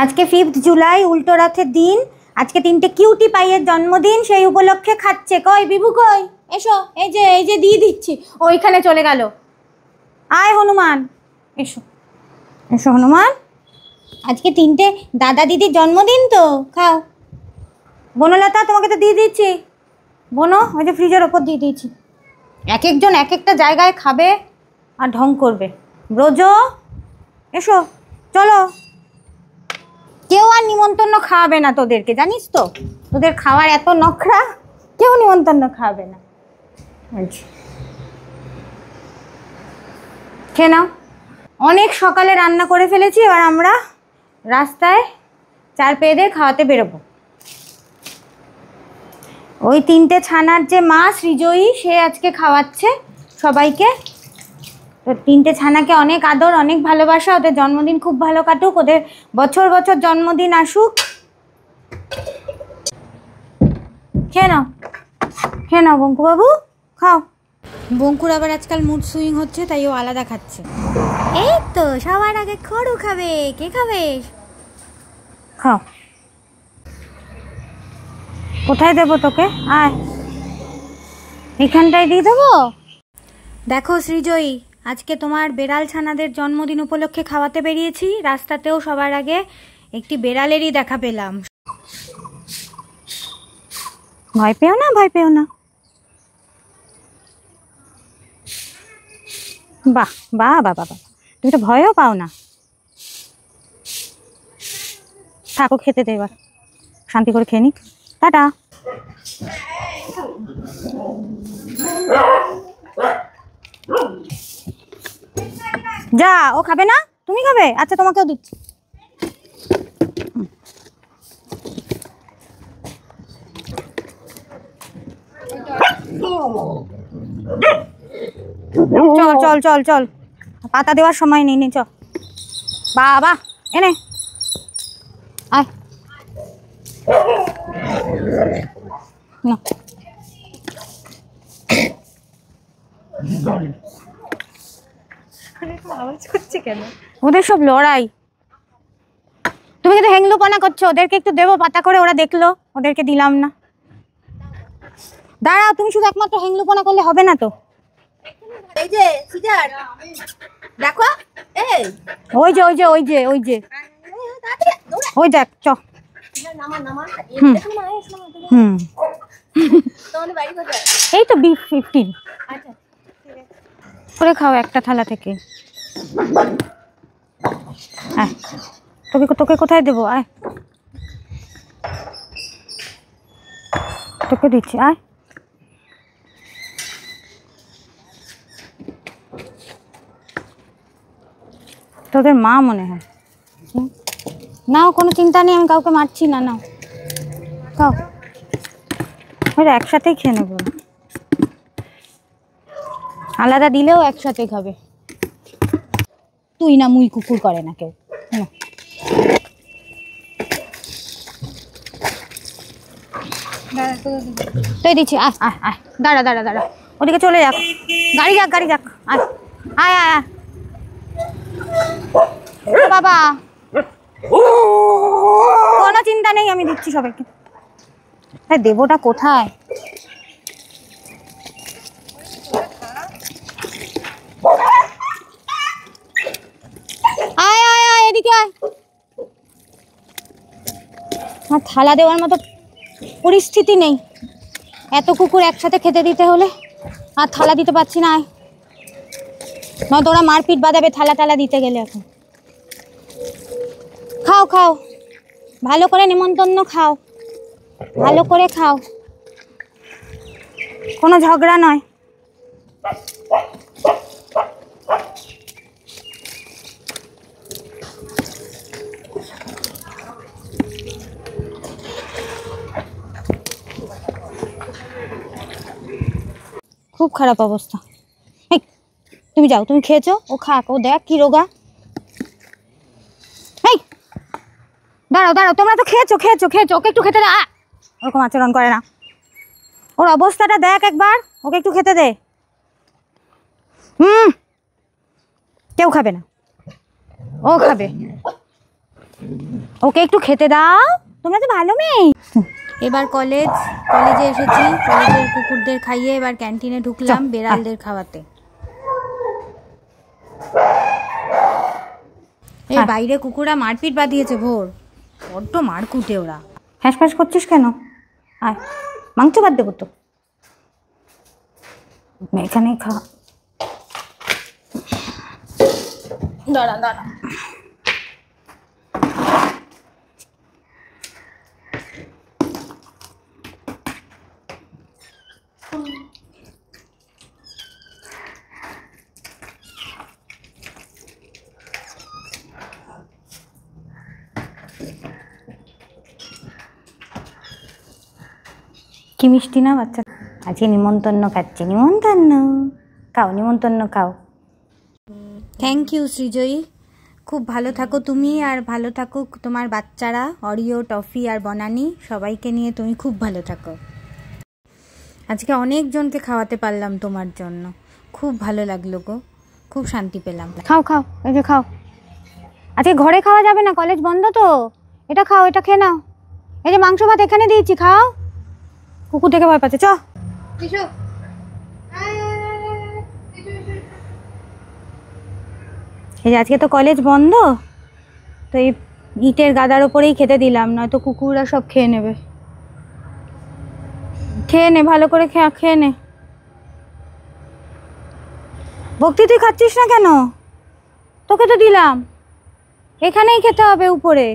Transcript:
আজকে 5 জুলাই উল্টো রথের দিন। আজকে 3টে কিউটি পাইয়ের জন্মদিন, সেই উপলক্ষে খাচ্ছে। কই বিভু কই? এসো, এই যে দিয়ে দিচ্ছি। ওইখানে চলে গেল। আয় হনুমান, এসো এসো হনুমান। আজকে 3টে দাদা দিদির জন্মদিন তো, খাও। বনলতা তোমাকে তো দিয়ে দিচ্ছি। বনো, ওই যে ফ্রিজের ওপর দিয়ে দিয়েছি। এক একজন এক একটা জায়গায় খাবে আর ঢং করবে। ব্রজ এসো, চলো। কেউ আর নিমন্ত্রণ খাওয়াবে না তোদেরকে, জানিস তো? তোদের খাওয়ার এত নখরা, কেউ নিমন্ত্রণ খাওয়াবে না। খেয়ে নাও। অনেক সকালে রান্না করে ফেলেছি, এবার আমরা রাস্তায় চার পেয়েদের খাওয়াতে বেরোবো। ওই 3টে ছানার যে মা সৃজয়ী, সে আজকে খাওয়াচ্ছে সবাইকে। তো 3টে ছানাকে অনেক আদর, অনেক ভালোবাসা। ওদের জন্মদিন খুব ভালো কাটুক, ওদের বছর বছর জন্মদিন আসুক। খেয়ে নাও, খেয়ে নাও বঙ্কুবাবু, খাও। বঙ্কুর আবার আজকাল মুড সুইং হচ্ছে, তাই ও আলাদা খাচ্ছে। এই তো সবার আগে খড়ু খাবে। কে খাবে? খাও। কোথায় দেবো তোকে? আয়, এখানটায় দিয়ে দেবো। দেখো সৃজয়ী, আজকে তোমার বেড়াল ছানাদের জন্মদিন উপলক্ষে খাওয়াতে বেরিয়েছি। রাস্তাতেও সবার আগে একটি বেড়ালেরই দেখা পেলাম। ভয় পেও না, ভয় পেও না। বাহ বাহ বাহ বাহ, তুমি তো ভয়ও পাও না। থাকো, খেতে দে, এবার শান্তি করে খেয়ে নি। টাটা। যা, ও খাবে না? তুমি খাবে? আচ্ছা, তোমাকেও দিচ্ছি। চল চল চল চল, পাতা দেওয়ার সময় নেই, চল। বাবা এনে আয় না। আওয়াজ করছে কেন? ওদের সব লড়াই। তুমি কিন্তু হ্যাংলুপনা করছো। ওদেরকে একটু দেবো পাতা করে, ওরা দেখলো, ওদেরকে দিলাম না। দাঁড়াও, তুমি শুধু একমাত্র হ্যাংলুপনা করলে হবে না তো। এই যে সিজার দেখো, এই ওই যে ওই যে ওই যে ওই যে ওই দেখ, চ। হুম, এই তো B15 করে খাও একটা থালা থেকে। আয়, তোকে কোথায় দেবো? আয়, তোকে দিচ্ছি, আয়। তোদের মা মনে হয়। নাও, কোনো চিন্তা নেই, আমি কাউকে মারছি না। নাও, খাও। ওরা একসাথেই খেয়ে নেবো, আলাদা দিলেও একসাথে খাবে। তুই না মুই কুকুর করে না কেউ। তুই দিচ্ছি, আয় আয় আয়। দাঁড়া দাঁড়া দাঁড়া, ওদিকে চলে যাক, গাড়ি যাক, গাড়ি যাক। আয় আয় আয় আয়। বাবা, কোনো চিন্তা নেই, আমি দিচ্ছি সবাইকে। দেবোটা কোথায়? আয় আয় আয়, এদিকে আয়। আর থালা দেওয়ার মতো পরিস্থিতি নেই, এত কুকুর একসাথে খেতে দিতে হলে। আর থালা দিতে পারছি না, আয়। নয়তো ওরা মারপিট বাঁধাবে থালা টালা দিতে গেলে। এখন খাও খাও, ভালো করে নিমন্ত্রণ খাও, ভালো করে খাও, কোনো ঝগড়া নয়। খুব খারাপ অবস্থা। এই তুমি যাও, তুমি খেয়েছো, ও খাক, ও দেখ কি রোগা। এই দাঁড়াও দাঁড়াও, তোমরা তো খেয়েছো খেয়েছো খেয়েছো, ওকে একটু খেতে দে। ওরকম আচরণ করে না, ওর অবস্থাটা দেখ একবার, ওকে একটু খেতে দে। কেউ খাবে না, ও খাবে। ওকে একটু খেতে দাও, তোমরা তো ভালো মেয়ে। এবার কলেজে এসেছি, কলেজের কুকুরদের খাইয়ে এবার ক্যান্টিনে ঢুকলাম বেড়ালদের খাওয়াতে। এই বাইরে কুকুরা মারপিট বাঁধিয়েছে ভোর, বড্ড মারকুটে ওরা। হ্যাঁস ফ্যাঁস করছিস কেন? আয় মাংস বাদ দেবো তো, এখানেই খা। দাঁড়া দাঁড়া, কি মিষ্টি না বাচ্চা। আজকে নিমন্ত্রণ খাচ্ছে, নিমন্ত্রণ খাও, নিমন্ত্রণ খাও। থ্যাংক ইউ সৃজয়ী, খুব ভালো থাকো তুমি, আর ভালো থাকুক তোমার বাচ্চারা, অরিও, টফি আর বনানি, সবাইকে নিয়ে তুমি খুব ভালো থাকো। আজকে অনেকজনকে খাওয়াতে পারলাম তোমার জন্য, খুব ভালো লাগলো গো, খুব শান্তি পেলাম। খাও খাও, এই যে খাও। আজকে ঘরে খাওয়া যাবে না, কলেজ বন্ধ তো। এটা খাও, এটা খেয়ে নাও। এই যে মাংস ভাত এখানে দিয়েছি, খাও। কুকুর থেকে ভয় পাচ্ছে, চ। এই যে আজকে তো কলেজ বন্ধ, তো এই ইটের গাদার ওপরেই খেতে দিলাম, নয়তো কুকুররা সব খেয়ে নেবে। খেয়ে নে, ভালো করে খেয়ে নে। ভক্তি তুই খাচ্ছিস না কেন? তোকে তো দিলাম, এখানেই খেতে হবে উপরে।